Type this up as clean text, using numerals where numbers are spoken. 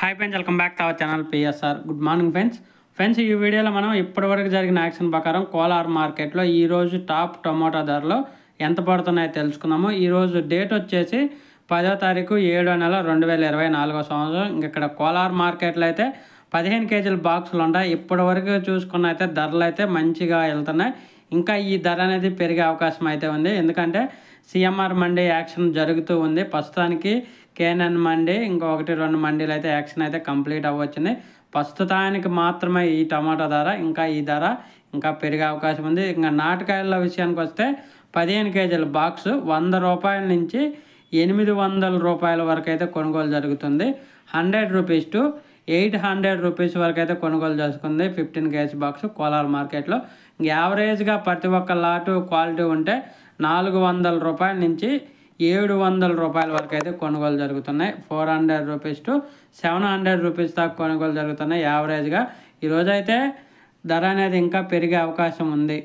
Hi friends, welcome back to our channel PSR. Good morning friends ఈ వీడియోలో మనం ఇప్పటివరకు జరిగిన యాక్షన్ ప్రకారం కోలార్ మార్కెట్లో ఈరోజు టాప్ టొమాటో ధరలు ఎంత పడుతున్నాయో తెలుసుకుందాము. ఈరోజు డేట్ వచ్చేసి 10వ తారీఖు 7వ నెల 2024 సంవత్సరం. ఇక్కడ కోలార్ మార్కెట్లో అయితే 15 కేజీల బాక్సులు ఉంటాయి. ఇప్పటివరకు చూసుకున్న అయితే ధరలు అయితే మంచిగా వెళ్తున్నాయి. ఇంకా ఈ ధర అనేది పెరిగే అవకాశం అయితే ఉంది. ఎందుకంటే సిఎంఆర్ మండీ యాక్షన్ జరుగుతూ ఉంది. ప్రస్తుతానికి కేఎన్ఎన్ మండీ ఇంకా 1-2 మండీలు అయితే యాక్షన్ అయితే కంప్లీట్ అవ్వచ్చింది. ప్రస్తుతానికి మాత్రమే ఈ టమాటా ధర ఈ ధర ఇంకా పెరిగే అవకాశం ఉంది. ఇంకా నాటుకాయల విషయానికి వస్తే 15 కేజీల బాక్సు 100 రూపాయల నుంచి 800 రూపాయల వరకు అయితే కొనుగోలు జరుగుతుంది. 100 రూపీస్ టు 800 రూపీస్ వరకు అయితే కొనుగోలు చేసుకుంది 15 కేజీ బాక్స్ కోలార్ మార్కెట్లో. యావరేజ్గా ప్రతి ఒక్క లాటు క్వాలిటీ ఉంటే 400 రూపాయల నుంచి 700 రూపాయల వరకు అయితే కొనుగోలు జరుగుతున్నాయి. 400 రూపీస్ టు 700 రూపీస్ దాకా కొనుగోలు జరుగుతున్నాయి యావరేజ్గా. ఈరోజైతే ధర అనేది ఇంకా పెరిగే అవకాశం ఉంది.